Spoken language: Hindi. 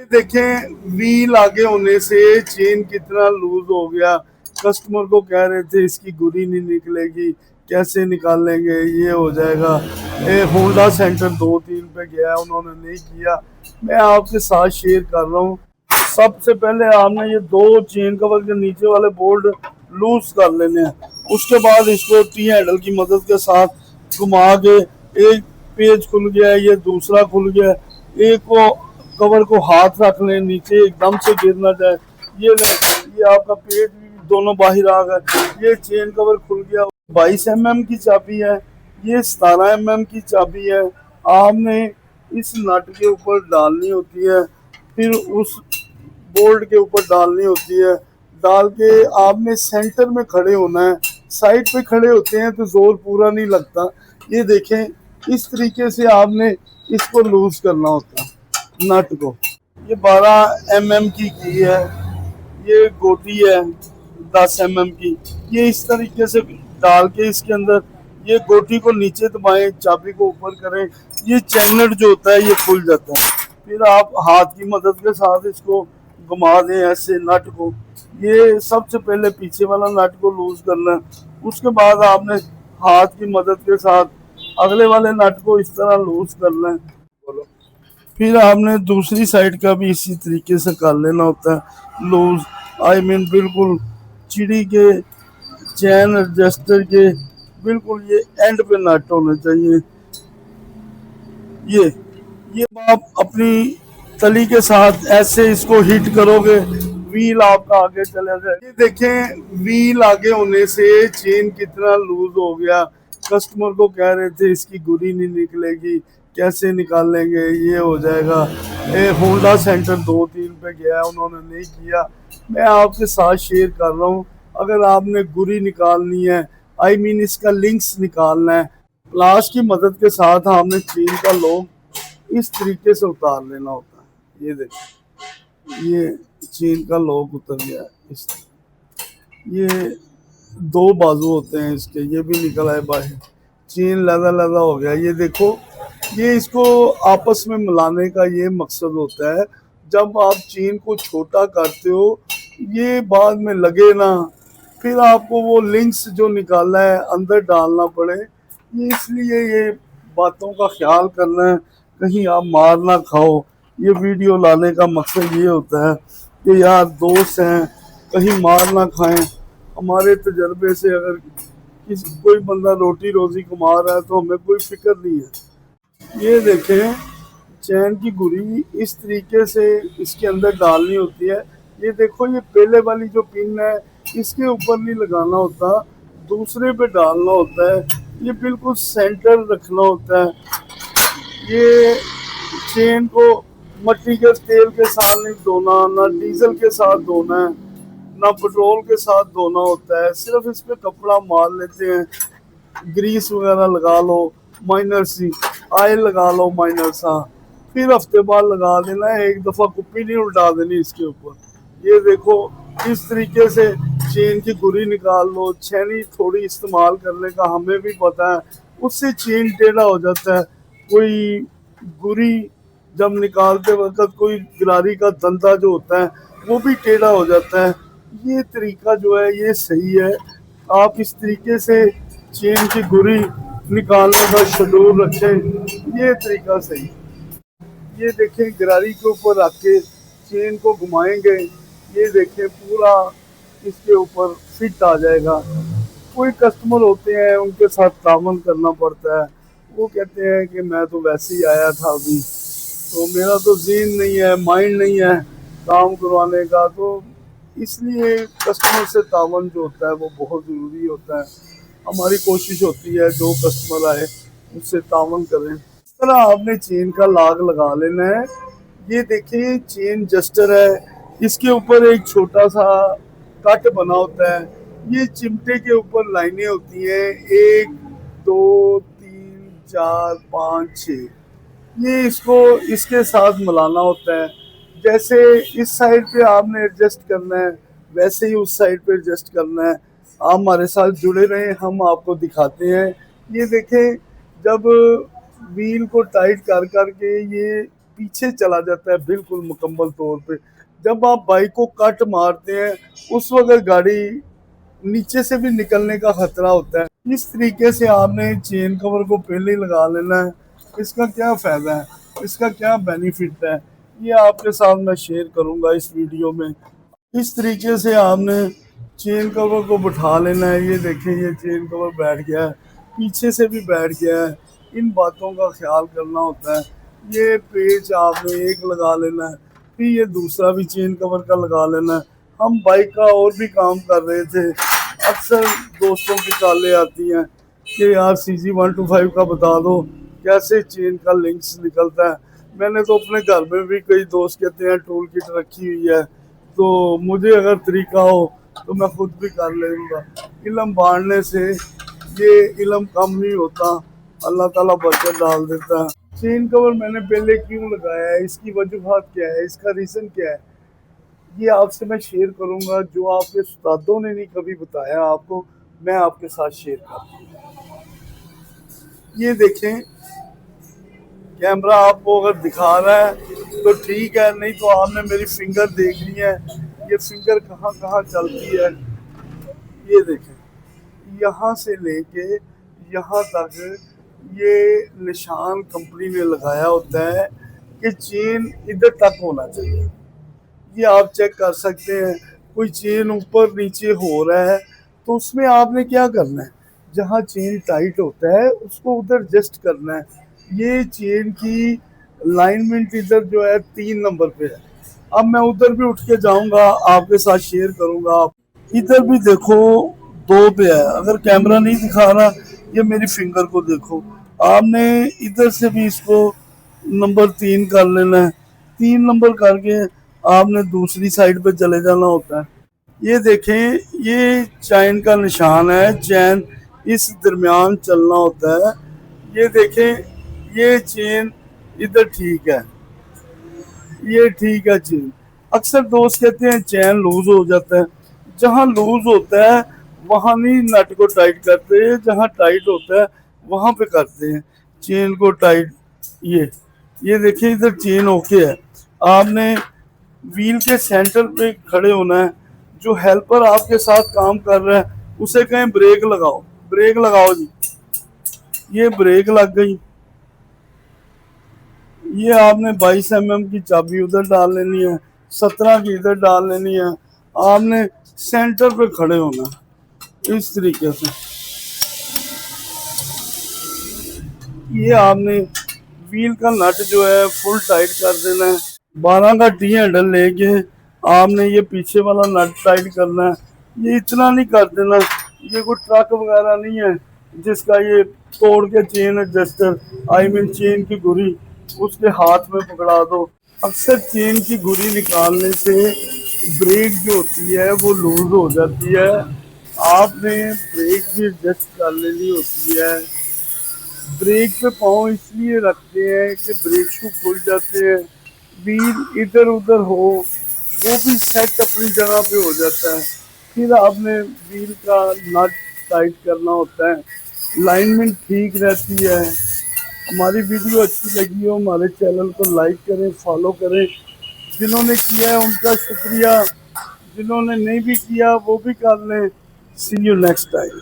देखें व्हील आगे होने से चेन कितना लूज हो गया। कस्टमर को कह रहे थे इसकी गुरी नहीं निकलेगी, कैसे निकालेंगे, ये हो जाएगा। होंडा सेंटर 2-3 पे गया, उन्होंने नहीं किया। मैं आपके साथ शेयर कर रहा हूँ। सबसे पहले आपने ये दो चेन कवर के नीचे वाले बोल्ट लूज कर लेने हैं। उसके बाद इसको टी हैंडल की मदद के साथ घुमा के एक पेज खुल गया है, ये दूसरा खुल गया है। एक को कवर को हाथ रख लें नीचे, एकदम से गिर ना जाए। ये आपका पेज भी दोनों बाहर आ गए। ये चेन कवर खुल गया। 22 mm की चाबी है, ये 17 mm की चाबी है। आपने इस नट के ऊपर डालनी होती है, फिर उस बोल्ट के ऊपर डालनी होती है। डाल के आपने सेंटर में खड़े होना है। साइड पे खड़े होते हैं तो जोर पूरा नहीं लगता। ये देखें, इस तरीके से आपने इसको लूज करना होता है नट को। ये 12 mm की है, ये गोटी है 10 mm की। ये इस तरीके से डाल के इसके अंदर ये गोटी को नीचे दबाएं, चाबी को ऊपर करें, ये चैनट जो होता है ये खुल जाता है। फिर आप हाथ की मदद के साथ इसको घुमा दें ऐसे नट को। ये सबसे पहले पीछे वाला नट को लूज करना है। उसके बाद आपने हाथ की मदद के साथ अगले वाले नट को इस तरह लूज करना है। फिर आपने दूसरी साइड का भी इसी तरीके से कर लेना होता है लूज। बिल्कुल चिड़ी के चैन एडजस्टर के बिल्कुल ये एंड पे नट होने चाहिए। ये ये आप अपनी तली के साथ ऐसे इसको हिट करोगे, व्हील आपका आगे चला जाए। ये देखें, व्हील आगे होने से चेन कितना लूज हो गया। कस्टमर को कह रहे थे इसकी गुरी नहीं निकलेगी, कैसे निकालेंगे, ये हो जाएगा। होंडा सेंटर 2-3 पे गया, उन्होंने नहीं किया। मैं आपके साथ शेयर कर रहा हूँ। अगर आपने गुरी निकालनी है, इसका लिंक्स निकालना है, प्लास की मदद के साथ हमने चेन का लॉक इस तरीके से उतार लेना होता है। ये देखिए, ये चेन का लॉक उतर गया इस तरह। ये दो बाजू होते हैं इसके, ये भी निकल आए बाहर। चेन लदा लदा हो गया। ये देखो, ये इसको आपस में मिलाने का ये मकसद होता है। जब आप चेन को छोटा करते हो, ये बाद में लगे ना, फिर आपको वो लिंक्स जो निकाला है अंदर डालना पड़े। ये इसलिए ये बातों का ख्याल करना है, कहीं आप मार ना खाओ। ये वीडियो लाने का मकसद ये होता है कि यार दोस्त हैं, कहीं मार ना खाएं। हमारे तजर्बे से अगर किसी कोई बंदा रोटी रोजी कमा रहा है तो हमें कोई फिक्र नहीं है। ये देखें, चैन की गुरी इस तरीके से इसके अंदर डालनी होती है। ये देखो, ये पहले वाली जो पिन है इसके ऊपर नहीं लगाना होता, दूसरे पे डालना होता है। ये बिल्कुल सेंटर रखना होता है। ये चेन को मट्टी के तेल के साथ नहीं धोना, ना डीजल के साथ धोना है, ना पेट्रोल के साथ धोना होता है। सिर्फ इस पे कपड़ा मार लेते हैं, ग्रीस वगैरह लगा लो, माइनर सी ऑयल लगा लो माइनर सा, फिर हफ्ते बाद लगा देना है। एक दफ़ा कुप्पी नहीं उल्टा देनी इसके ऊपर। ये देखो, इस तरीके से चेन की गुरी निकाल लो। छैनी थोड़ी इस्तेमाल करने का हमें भी पता है, उससे चेन टेढ़ा हो जाता है। कोई गुरी जब निकालते वक्त कोई गिरारी का धंधा जो होता है वो भी टेढ़ा हो जाता है। ये तरीका जो है ये सही है। आप इस तरीके से चेन की गुरी निकालने का शेड्यूल रखें, ये तरीका सही। ये देखें, गिरारी के ऊपर रख के चेन को घुमाएंगे, ये देखें पूरा इसके ऊपर फिट आ जाएगा। कोई कस्टमर होते हैं उनके साथ तामन करना पड़ता है। वो कहते हैं कि मैं तो वैसे ही आया था अभी, तो मेरा तो ज़हन नहीं है, माइंड नहीं है काम करवाने का। तो इसलिए कस्टमर से तावन जो होता है वो बहुत ज़रूरी होता है। हमारी कोशिश होती है जो कस्टमर आए उससे तावन करें। इस तरह आपने चेन का लाग लगा लेना है। ये देखिए, चेन जस्टर है, इसके ऊपर एक छोटा सा कट बना होता है। ये चिमटे के ऊपर लाइनें होती हैं, 1 2 3 4 5 6। ये इसको इसके साथ मिलाना होता है। जैसे इस साइड पे आपने एडजस्ट करना है, वैसे ही उस साइड पे एडजस्ट करना है। आप हमारे साथ जुड़े रहें, हम आपको दिखाते हैं। ये देखें, जब व्हील को टाइट कर कर के ये पीछे चला जाता है बिल्कुल मुकम्मल तौर पे। जब आप बाइक को कट मारते हैं उस वक्त गाड़ी नीचे से भी निकलने का खतरा होता है। इस तरीके से आपने चेन कवर को पहले ही लगा लेना है। इसका क्या फ़ायदा है, इसका क्या बेनिफिट है, ये आपके साथ मैं शेयर करूंगा इस वीडियो में। इस तरीके से आपने चेन कवर को बैठा लेना है। ये देखें, ये चेन कवर बैठ गया है, पीछे से भी बैठ गया है। इन बातों का ख्याल करना होता है। ये पेच आपने एक लगा लेना है, फिर ये दूसरा भी चेन कवर का लगा लेना है। हम बाइक का और भी काम कर रहे थे, अक्सर दोस्तों की कॉलें आती हैं कि यार CG125 का बता दो कैसे चेन का लिंक्स निकलता है। मैंने तो अपने घर में भी, कई दोस्त कहते हैं टूल किट रखी हुई है, तो मुझे अगर तरीका हो तो मैं खुद भी कर लूँगा। इल्म बांटने से ये इल्म कम नहीं होता, अल्लाह ताला बरकत डाल देता है। चेन कवर मैंने पहले क्यों लगाया है, इसकी वजूहत क्या है, इसका रीज़न क्या है, ये आपसे मैं शेयर करूंगा। जो आपके उस्तादों ने नहीं कभी बताया आपको, मैं आपके साथ शेयर करता हूँ। ये देखें, कैमरा आपको अगर दिखा रहा है तो ठीक है, नहीं तो आपने मेरी फिंगर देखनी है, ये फिंगर कहाँ कहाँ चलती है। ये देखें, यहाँ से लेके यहाँ तक ये निशान कंपनी ने लगाया होता है कि चेन इधर तक होना चाहिए। ये आप चेक कर सकते हैं। कोई चेन ऊपर नीचे हो रहा है तो उसमें आपने क्या करना है, जहाँ चेन टाइट होता है उसको उधर एडजस्ट करना है। ये चेन की अलाइनमेंट इधर जो है 3 नंबर पे है। अब मैं उधर भी उठ के जाऊंगा, आपके साथ शेयर करूंगा। आप इधर भी देखो, 2 पे है। अगर कैमरा नहीं दिखा रहा, ये मेरी फिंगर को देखो। आपने इधर से भी इसको नंबर 3 कर लेना है। 3 नंबर करके आपने दूसरी साइड पे चले जाना होता है। ये देखें, ये चैन का निशान है, चैन इस दरमियान चलना होता है। ये देखें, ये चेन इधर ठीक है, ये ठीक है चेन। अक्सर दोस्त कहते हैं चैन लूज हो जाता है। जहाँ लूज होता है वहाँ नहीं नट को टाइट करते, जहाँ टाइट होता है वहाँ पे करते हैं चेन को टाइट। ये देखिए, इधर चेन ओके है। आपने व्हील के सेंटर पे खड़े होना है। जो हेल्पर आपके साथ काम कर रहा है उसे कहें ब्रेक लगाओ, ब्रेक लगाओ जी। ये ब्रेक लग गई। ये आपने 22 mm की चाबी उधर डाल लेनी है, 17 की इधर डाल लेनी है। आपने सेंटर पे खड़े होना इस तरीके से। ये आपने व्हील का नट जो है फुल टाइट कर देना है। 12 का टी हैंडल लेके आपने ये पीछे वाला नट टाइट करना है। ये इतना नहीं कर देना, ये कोई ट्रक वगैरह नहीं है जिसका ये तोड़ के chain adjuster, I mean chain की घुरी उसके हाथ में पकड़ा दो। अक्सर चेन की घुरी निकालने से ब्रेक जो होती है वो लूज हो जाती है। आपने ब्रेक भी एडजस्ट कर लेनी होती है। ब्रेक पे पाँव इसलिए रखते हैं कि ब्रेक शू खुल जाते हैं, व्हील इधर उधर हो वो भी सेट अपनी जगह पे हो जाता है। फिर आपने व्हील का नट टाइट करना होता है, अलाइनमेंट ठीक रहती है। हमारी वीडियो अच्छी लगी हो हमारे चैनल को लाइक करें, फॉलो करें। जिन्होंने किया है उनका शुक्रिया, जिन्होंने नहीं भी किया वो भी कर लें। सी यू नेक्स्ट टाइम।